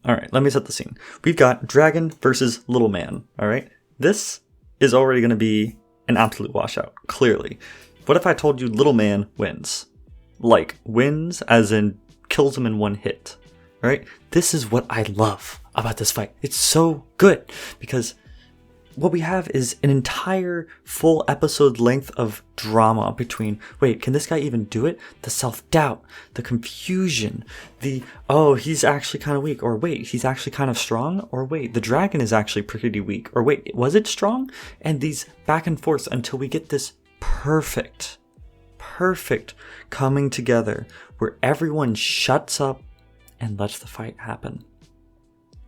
All right, let me set the scene. We've got dragon versus little man. All right, this is already going to be an absolute washout, clearly. What if I told you little man wins? Like, wins as in kills him in one hit, right? This is what I love about this fight. It's so good because what we have is an entire full episode length of drama between, wait, can this guy even do it? The self-doubt, the confusion, he's actually kind of weak, or wait, he's actually kind of strong, or wait, the dragon is actually pretty weak, or wait, was it strong? And these back and forth until we get this perfect coming together where everyone shuts up and lets the fight happen.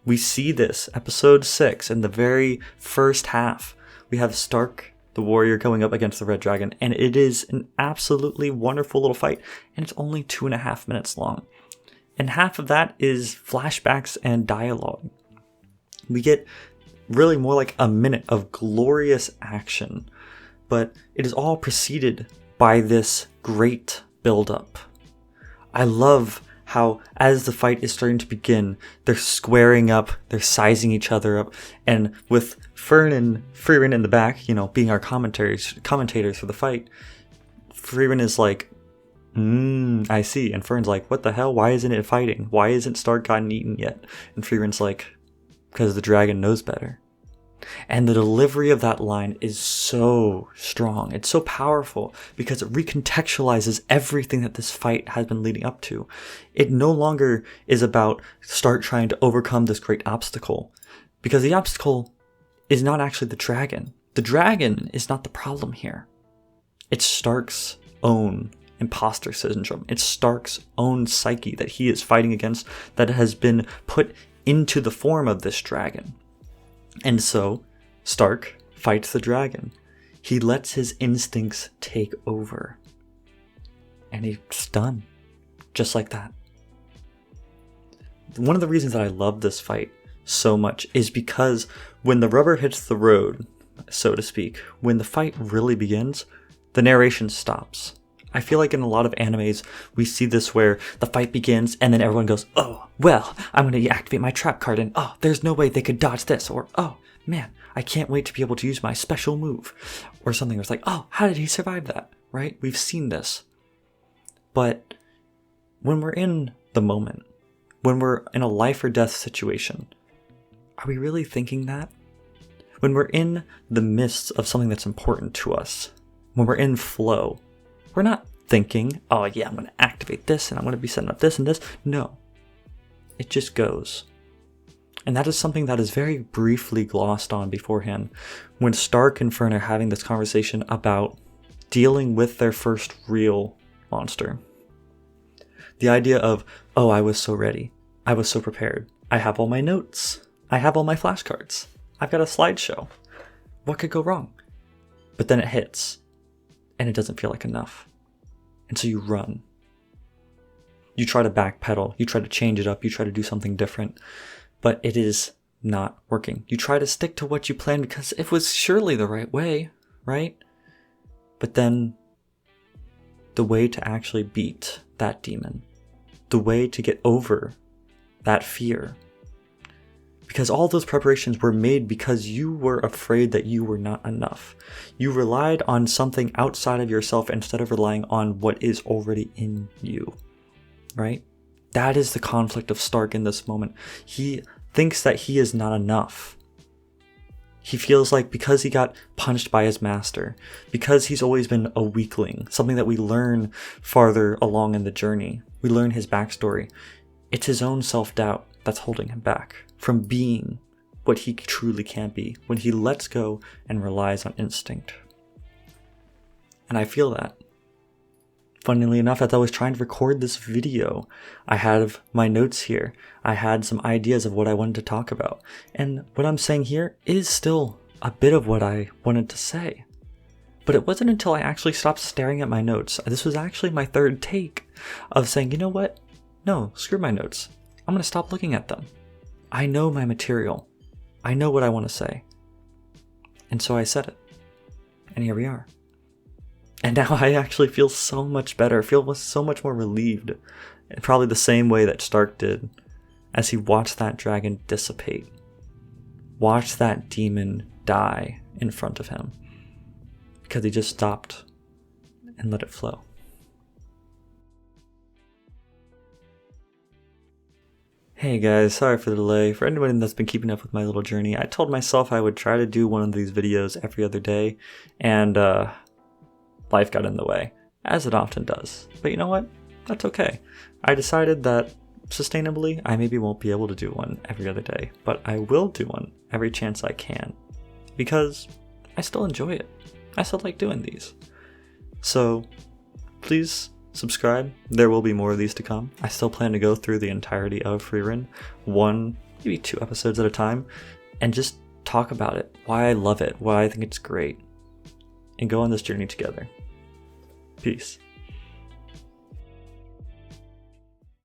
We see this, episode 6, in the very first half. We have Stark, the warrior, going up against the red dragon, and it is an absolutely wonderful little fight, and it's only 2.5 minutes long. And half of that is flashbacks and dialogue. We get really more like a minute of glorious action, but it is all preceded by this great build-up. I love how as the fight is starting to begin, they're squaring up, they're sizing each other up, and with Frieren in the back, being our commentators for the fight, Frieren is like, I see, and Fern's like, what the hell, why isn't it fighting? Why isn't Stark gotten eaten yet? And Frieren's like, because the dragon knows better. And the delivery of that line is so strong. It's so powerful because it recontextualizes everything that this fight has been leading up to. It no longer is about Stark trying to overcome this great obstacle, because the obstacle is not actually the dragon. The dragon is not the problem here. It's Stark's own imposter syndrome. It's Stark's own psyche that he is fighting against, that has been put into the form of this dragon. And so, Stark fights the dragon. He lets his instincts take over. And he's done. Just like that. One of the reasons that I love this fight so much is because when the rubber hits the road, so to speak, when the fight really begins, the narration stops. I feel like in a lot of animes, we see this where the fight begins and then everyone goes, oh, well, I'm going to activate my trap card and oh, there's no way they could dodge this. Or, oh, man, I can't wait to be able to use my special move. Or something where it's like, oh, how did he survive that? Right? We've seen this. But when we're in the moment, when we're in a life or death situation, are we really thinking that? When we're in the midst of something that's important to us, when we're in flow, we're not thinking, oh yeah, I'm going to activate this and I'm going to be setting up this and this. No, it just goes. And that is something that is very briefly glossed on beforehand when Stark and Fern are having this conversation about dealing with their first real monster. The idea of, oh, I was so ready. I was so prepared. I have all my notes. I have all my flashcards. I've got a slideshow. What could go wrong? But then it hits, and it doesn't feel like enough. And so you run. You try to backpedal. You try to change it up. You try to do something different. But it is not working. You try to stick to what you planned because it was surely the right way, right? But then the way to actually beat that demon, the way to get over that fear, because all those preparations were made because you were afraid that you were not enough. You relied on something outside of yourself instead of relying on what is already in you, right? That is the conflict of Stark in this moment. He thinks that he is not enough. He feels like because he got punched by his master, because he's always been a weakling, something that we learn farther along in the journey. We learn his backstory. It's his own self-doubt that's holding him back from being what he truly can be when he lets go and relies on instinct. And I feel that. Funnily enough, as I was trying to record this video, I had my notes here. I had some ideas of what I wanted to talk about. And what I'm saying here is still a bit of what I wanted to say. But it wasn't until I actually stopped staring at my notes. This was actually my third take of saying, you know what? No, screw my notes. I'm going to stop looking at them. I know my material. I know what I want to say. And so I said it. And here we are. And now I actually feel so much better. I feel so much more relieved. Probably the same way that Stark did as he watched that dragon dissipate, watched that demon die in front of him, because he just stopped and let it flow. Hey guys, sorry for the delay. For anyone that's been keeping up with my little journey, I told myself I would try to do one of these videos every other day, and life got in the way, as it often does. But you know what? That's okay. I decided that sustainably, I maybe won't be able to do one every other day, but I will do one every chance I can, because I still enjoy it. I still like doing these. So please subscribe. There will be more of these to come. I still plan to go through the entirety of Frieren, 1, maybe 2 episodes at a time, and just talk about it, why I love it, why I think it's great, and go on this journey together. Peace.